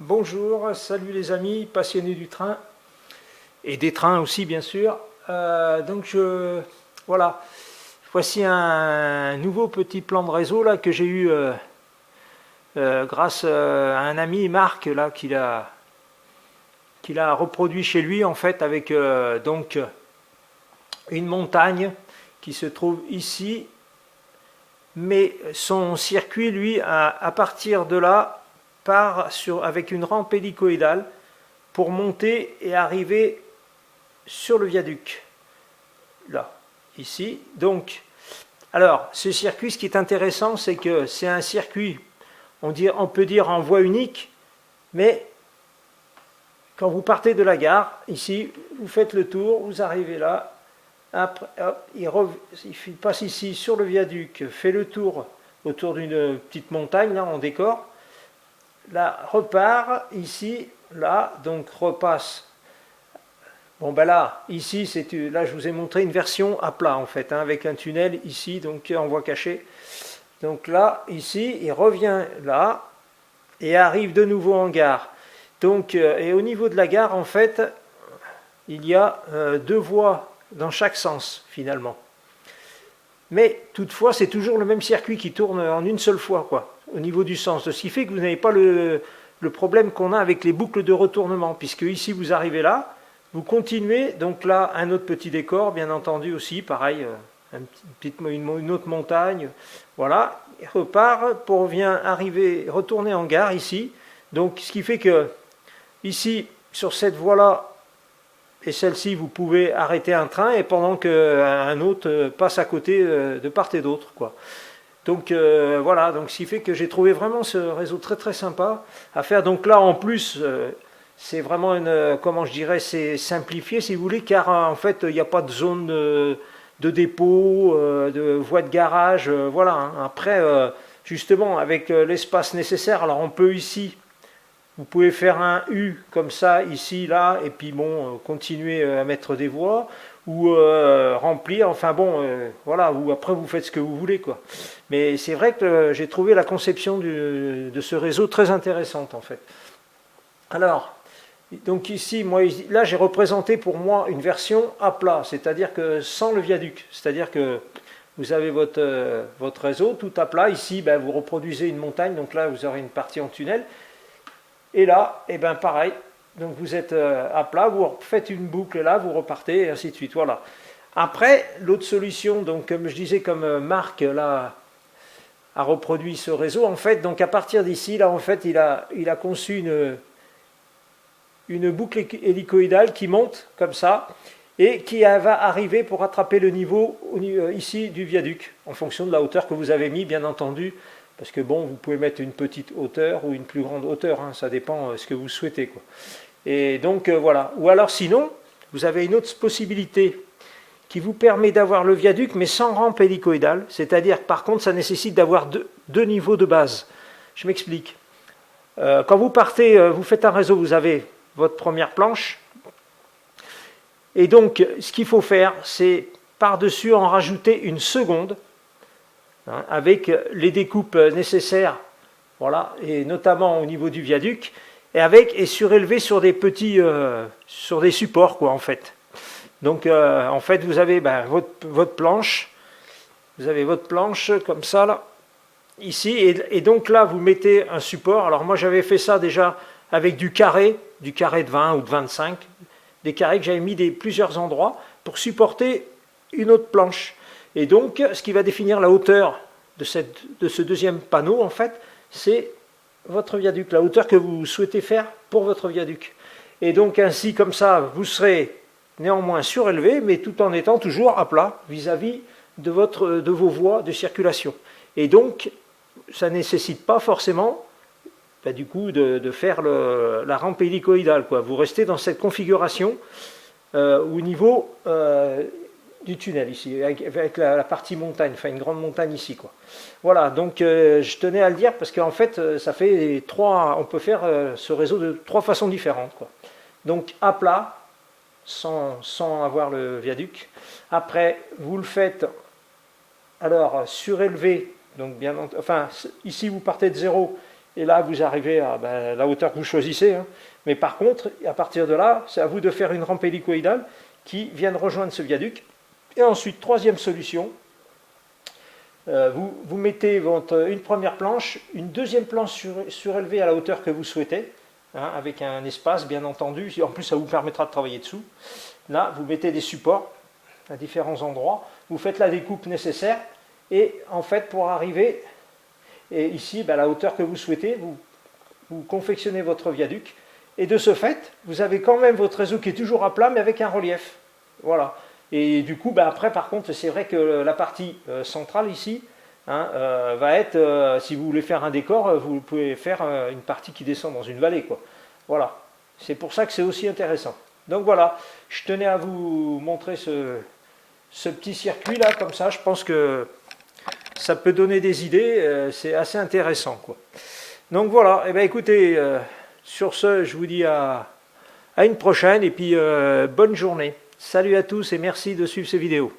Bonjour, salut les amis passionnés du train et des trains aussi bien sûr. Voilà, voici un nouveau petit plan de réseau là que j'ai eu grâce à un ami Marc là qu'il a reproduit chez lui en fait avec une montagne qui se trouve ici, mais son circuit lui à partir de là part avec une rampe hélicoïdale pour monter et arriver sur le viaduc. Là, ici. Donc, alors, ce circuit, ce qui est intéressant, c'est que c'est un circuit, on peut dire en voie unique, mais quand vous partez de la gare, ici, vous faites le tour, vous arrivez là, après, hop, il passe ici sur le viaduc, fait le tour autour d'une petite montagne, là, en décor, là, repart, ici, là, donc repasse. Bon ben là, ici, là je vous ai montré une version à plat en fait, hein, avec un tunnel ici, donc en voie cachée. Donc là, ici, il revient là et arrive de nouveau en gare. Donc, et au niveau de la gare, en fait, il y a deux voies dans chaque sens finalement. Mais toutefois, c'est toujours le même circuit qui tourne en une seule fois, quoi, au niveau du sens. Ce qui fait que vous n'avez pas le problème qu'on a avec les boucles de retournement, puisque ici vous arrivez là. Vous continuez, donc là, un autre petit décor, bien entendu aussi, pareil, une autre montagne, voilà, il repart pour retourner en gare ici. Donc, ce qui fait que, ici, sur cette voie-là, et celle-ci, vous pouvez arrêter un train, et pendant qu'un autre passe à côté de part et d'autre, quoi. Donc, voilà, donc ce qui fait que j'ai trouvé vraiment ce réseau très très sympa à faire. Donc là, en plus... c'est vraiment comment je dirais, c'est simplifié si vous voulez, car en fait il n'y a pas de zone de dépôt, de voie de garage, voilà. Hein. Après, justement, avec l'espace nécessaire, alors on peut ici, vous pouvez faire un U comme ça, ici, là, et puis bon, continuer à mettre des voies, ou remplir, enfin bon, voilà, ou après vous faites ce que vous voulez, quoi. Mais c'est vrai que j'ai trouvé la conception de ce réseau très intéressante, en fait. Alors, donc ici, là j'ai représenté pour moi une version à plat, c'est-à-dire que sans le viaduc, c'est-à-dire que vous avez votre réseau tout à plat, ici ben, vous reproduisez une montagne, donc là vous aurez une partie en tunnel, et là, et ben pareil, donc vous êtes à plat, vous faites une boucle là, vous repartez, et ainsi de suite, voilà. Après, l'autre solution, donc comme je disais, comme Marc là a reproduit ce réseau, en fait, donc à partir d'ici, là en fait, il a conçu une boucle hélicoïdale qui monte comme ça et qui va arriver pour attraper le niveau ici du viaduc en fonction de la hauteur que vous avez mis, bien entendu, parce que bon, vous pouvez mettre une petite hauteur ou une plus grande hauteur, hein, ça dépend de ce que vous souhaitez, quoi. Et donc voilà. Ou alors sinon, vous avez une autre possibilité qui vous permet d'avoir le viaduc mais sans rampe hélicoïdale, c'est-à-dire par contre ça nécessite d'avoir deux niveaux de base. Je m'explique. Quand vous partez, vous faites un réseau, vous avez votre première planche. Et donc, ce qu'il faut faire, c'est par-dessus en rajouter une seconde, hein, avec les découpes nécessaires, voilà, et notamment au niveau du viaduc, et surélevé sur des petits, sur des supports, quoi, en fait. Donc, en fait, vous avez votre planche, comme ça, là, ici, et donc là, vous mettez un support. Alors, moi, j'avais fait ça déjà avec du carré de 20 ou de 25, des carrés que j'avais mis plusieurs endroits pour supporter une autre planche. Et donc, ce qui va définir la hauteur de ce deuxième panneau, en fait, c'est votre viaduc, la hauteur que vous souhaitez faire pour votre viaduc. Et donc, ainsi, comme ça, vous serez néanmoins surélevé, mais tout en étant toujours à plat vis-à-vis de vos voies de circulation. Et donc, ça ne nécessite pas forcément du coup de faire la rampe hélicoïdale, quoi. Vous restez dans cette configuration au niveau du tunnel ici, avec la partie montagne, enfin une grande montagne ici, quoi. Voilà, donc je tenais à le dire parce qu'en fait ça fait on peut faire ce réseau de trois façons différentes, quoi. Donc à plat, sans avoir le viaduc. Après, vous le faites alors surélevé, donc enfin ici vous partez de zéro. Et là, vous arrivez à la hauteur que vous choisissez. Hein. Mais par contre, à partir de là, c'est à vous de faire une rampe hélicoïdale qui vienne rejoindre ce viaduc. Et ensuite, troisième solution, vous mettez une première planche, une deuxième planche surélevée à la hauteur que vous souhaitez, hein, avec un espace bien entendu. En plus, ça vous permettra de travailler dessous. Là, vous mettez des supports à différents endroits. Vous faites la découpe nécessaire. Et en fait, pour arriver, et ici, à la hauteur que vous souhaitez, vous confectionnez votre viaduc. Et de ce fait, vous avez quand même votre réseau qui est toujours à plat, mais avec un relief. Voilà. Et du coup, après, par contre, c'est vrai que la partie centrale ici, hein, va être, si vous voulez faire un décor, vous pouvez faire une partie qui descend dans une vallée, quoi. Voilà. C'est pour ça que c'est aussi intéressant. Donc voilà, je tenais à vous montrer ce petit circuit là, comme ça, je pense que ça peut donner des idées, c'est assez intéressant, quoi. Donc voilà, et bien écoutez, sur ce, je vous dis à une prochaine, et puis bonne journée. Salut à tous et merci de suivre ces vidéos.